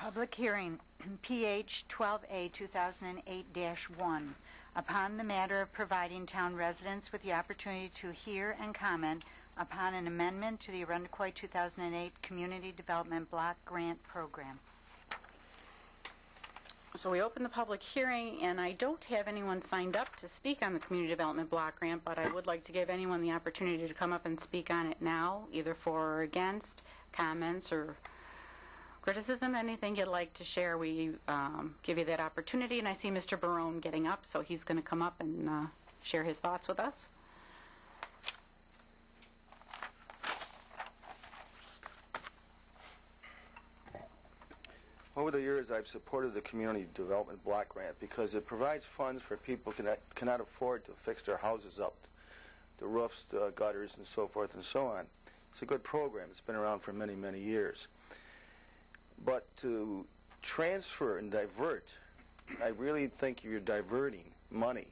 Public hearing, PH 12A 2008-1, upon the matter of providing town residents with the opportunity to hear and comment upon an amendment to the Irondequoit 2008 Community Development Block Grant Program. So we opened the public hearing, and I don't have anyone signed up to speak on the Community Development Block Grant, but I would like to give anyone the opportunity to come up and speak on it now, either for or against, comments or criticism, anything you'd like to share. We give you that opportunity, and I see Mr. Barone getting up, so he's going to come up and share his thoughts with us. Over the years, I've supported the Community Development Block Grant because it provides funds for people who cannot afford to fix their houses up, the roofs, the gutters, and so forth and so on. It's a good program. It's been around for many, many years. But to transfer and divert, I really think you're diverting money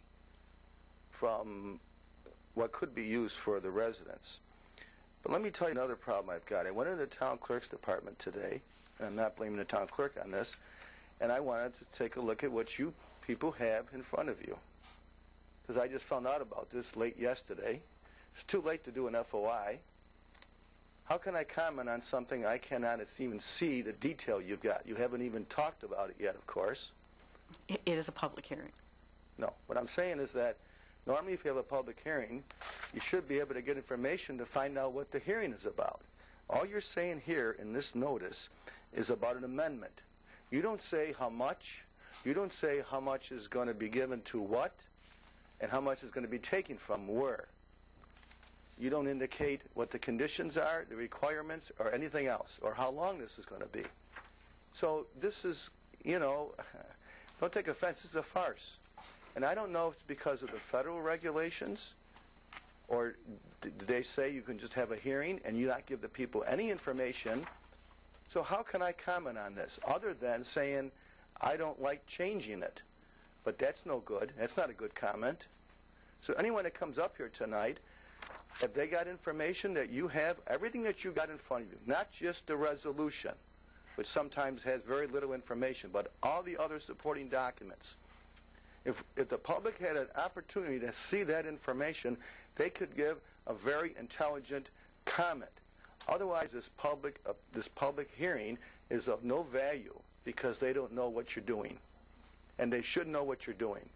from what could be used for the residents. But let me tell you another problem I've got. I went into the town clerk's department today, and I'm not blaming the town clerk on this, and I wanted to take a look at what you people have in front of you. Because I just found out about this late yesterday. It's too late to do an FOI. How can I comment on something I cannot even see the detail you've got? You haven't even talked about it yet, of course. It is a public hearing. No. What I'm saying is that normally if you have a public hearing, you should be able to get information to find out what the hearing is about. All you're saying here in this notice is about an amendment. You don't say how much. You don't say how much is going to be given to what and how much is going to be taken from where. You don't indicate what the conditions are, the requirements, or anything else, or how long this is going to be. So this is, you know, don't take offense, this is a farce. And I don't know if it's because of the federal regulations, or did they say you can just have a hearing and you not give the people any information. So how can I comment on this other than saying I don't like changing it? But that's no good. That's not a good comment. So anyone that comes up here tonight, if they got information that you have, everything that you got in front of you, not just the resolution, which sometimes has very little information, but all the other supporting documents. If the public had an opportunity to see that information, they could give a very intelligent comment. Otherwise, this public hearing is of no value because they don't know what you're doing. And they should know what you're doing.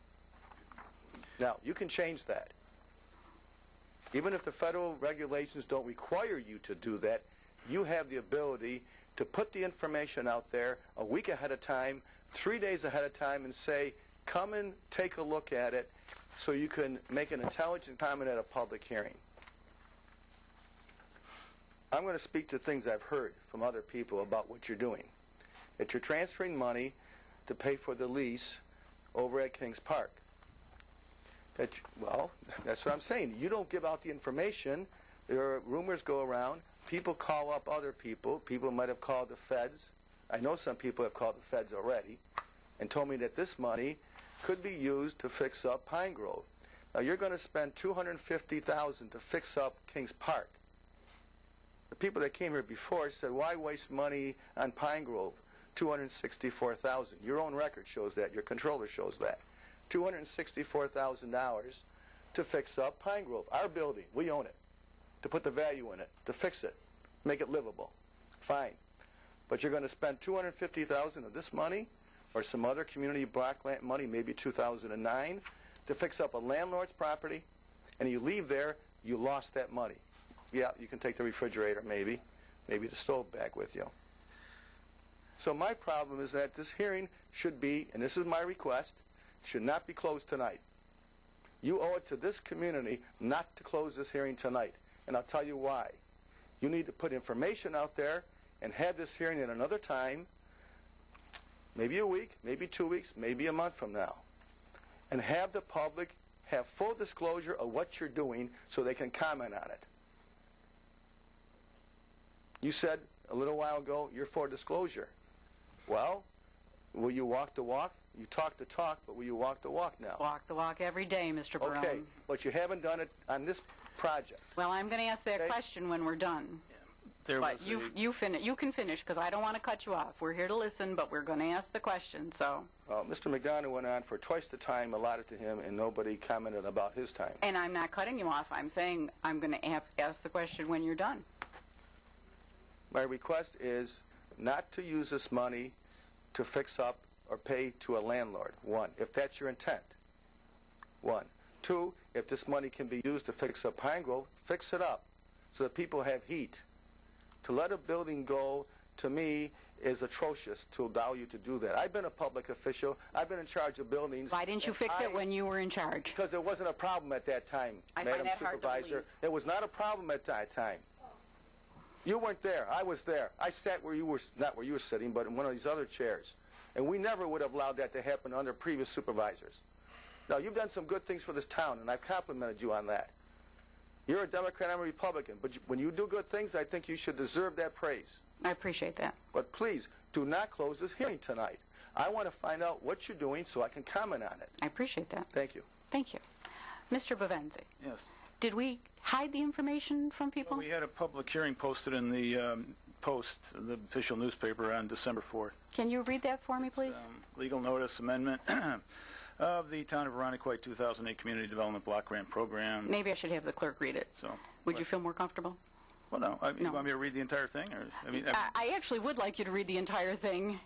Now, you can change that. Even if the federal regulations don't require you to do that, you have the ability to put the information out there a week ahead of time, 3 days ahead of time, and say, come and take a look at it so you can make an intelligent comment at a public hearing. I'm going to speak to things I've heard from other people about what you're doing. That you're transferring money to pay for the lease over at Kings Park. Well, that's what I'm saying. You don't give out the information. There are rumors go around. People call up other people. People might have called the feds. I know some people have called the feds already and told me that this money could be used to fix up Pine Grove. Now, you're going to spend $250,000 to fix up Kings Park. The people that came here before said, why waste money on Pine Grove? $264,000. Your own record shows that. Your controller shows that. $264,000 to fix up Pine Grove. Our building, we own it. To put the value in it, to fix it, make it livable. Fine. But you're going to spend $250,000 of this money or some other community block grant money, maybe 2009, to fix up a landlord's property, and you leave there, you lost that money. Yeah, you can take the refrigerator, maybe the stove back with you. So my problem is that this hearing should be, and this is my request, should not be closed tonight. You owe it to this community not to close this hearing tonight, and I'll tell you why. You need to put information out there and have this hearing at another time, maybe a week, maybe 2 weeks, maybe a month from now, and have the public have full disclosure of what you're doing so they can comment on it. You said a little while ago you're for disclosure. Well, will you walk the walk? You talk the talk, but will you walk the walk now? Walk the walk every day, Mr. Barone. Okay, but you haven't done it on this project. Well, I'm going to ask that question when we're done. There But was you can finish, because I don't want to cut you off. We're here to listen, but we're going to ask the question, so. Mr. McDonough went on for twice the time allotted to him, and nobody commented about his time. And I'm not cutting you off. I'm saying I'm going to ask the question when you're done. My request is not to use this money to fix up or pay to a landlord, one, if that's your intent. One. Two, if this money can be used to fix up Pine Grove, fix it up so that people have heat. To let a building go, to me, is atrocious to allow you to do that. I've been a public official. I've been in charge of buildings. Why didn't you fix it when you were in charge? Because there wasn't a problem at that time, Madam Supervisor. It was not a problem at that time. You weren't there. I was there. I sat where you were, not where you were sitting, but in one of these other chairs. And we never would have allowed that to happen under previous supervisors. Now, you've done some good things for this town, and I've complimented you on that. You're a Democrat, I'm a Republican, but when you do good things, I think you should deserve that praise. I appreciate that. But please, do not close this hearing tonight. I want to find out what you're doing so I can comment on it. I appreciate that. Thank you. Thank you. Mr. Bavenzi. Yes. Did we hide the information from people? Well, we had a public hearing posted in the Post, the official newspaper, on December 4th. Can you read that for me, please? Legal notice amendment of the Town of Irondequoit 2008 Community Development Block Grant Program. Maybe I should have the clerk read it. So, would you feel more comfortable? Well, no. No. You want me to read the entire thing? Or, I actually would like you to read the entire thing,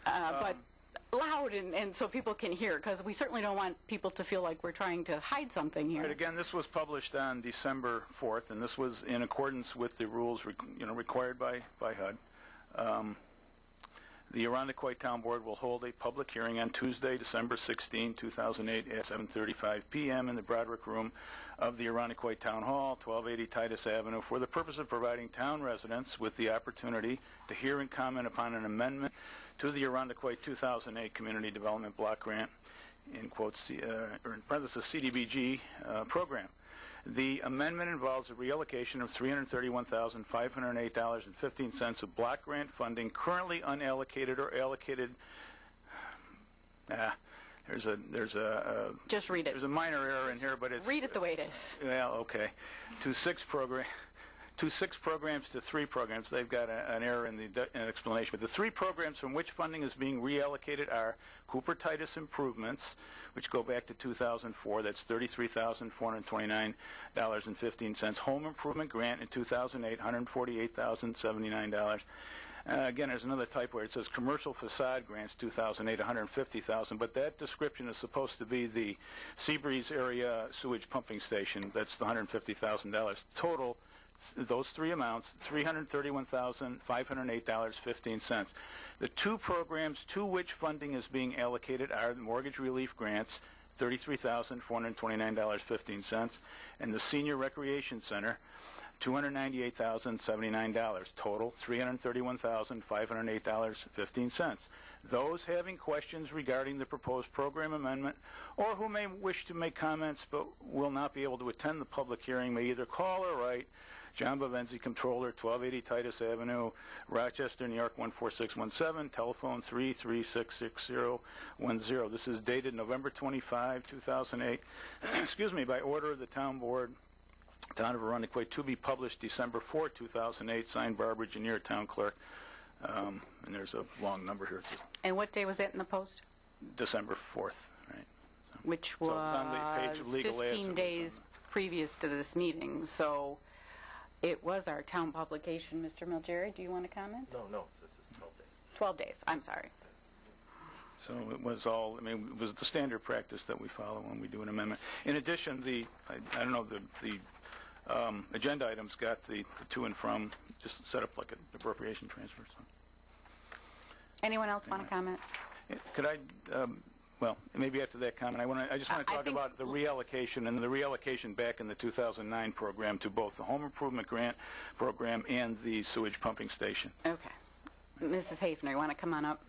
but loud and so people can hear, because we certainly don't want people to feel like we're trying to hide something here. Right, again, this was published on December 4th, and this was in accordance with the rules required by HUD. The Irondequoit Town Board will hold a public hearing on Tuesday, December 16, 2008 at 7:35 p.m. in the Broderick Room of the Irondequoit Town Hall, 1280 Titus Avenue, for the purpose of providing town residents with the opportunity to hear and comment upon an amendment to the Irondequoit 2008 Community Development Block Grant, in quotes, or in parentheses, CDBG program. The amendment involves a reallocation of $331,508.15 of block grant funding currently unallocated or allocated. There's a Just read it. There's a minor error in here, but it's read it the way it is. Well, okay. To six programs to three programs. They've got an error in the explanation. But the three programs from which funding is being reallocated are Cooper Titus improvements, which go back to 2004. That's $33,429.15. Home improvement grant in 2008, $148,079. Again, there's another typo where it says commercial facade grants 2008, $150,000, but that description is supposed to be the Seabreeze area sewage pumping station. That's the $150,000 total. Those three amounts, $331,508.15. The two programs to which funding is being allocated are the mortgage relief grants, $33,429.15, and the Senior Recreation Center, $298,079. Total, $331,508.15. Those having questions regarding the proposed program amendment or who may wish to make comments but will not be able to attend the public hearing may either call or write John Bavenzi, Comptroller, 1280 Titus Avenue, Rochester, New York, 14617, telephone 3366010. This is dated November 25, 2008, excuse me, by order of the Town Board, Town of Irondequoit, to be published December 4, 2008, signed Barbara Janier, Town Clerk. And there's a long number here. It says And what day was that in the Post? December 4th, right? So, Which so it's on the page of was legal ads. 15 days previous to this meeting, so it was our town publication. Mr. Milgeri, do you want to comment? No, this is 12 days. 12 days, I'm sorry. So it was all, it was the standard practice that we follow when we do an amendment. In addition, I don't know, the agenda items got the to and from, just set up like an appropriation transfer. So. Anyone else want to comment? Could I, well, maybe after that comment, I just want to talk about the reallocation and the reallocation back in the 2009 program to both the home improvement grant program and the sewage pumping station. Okay. Mrs. Hafner, you want to come on up?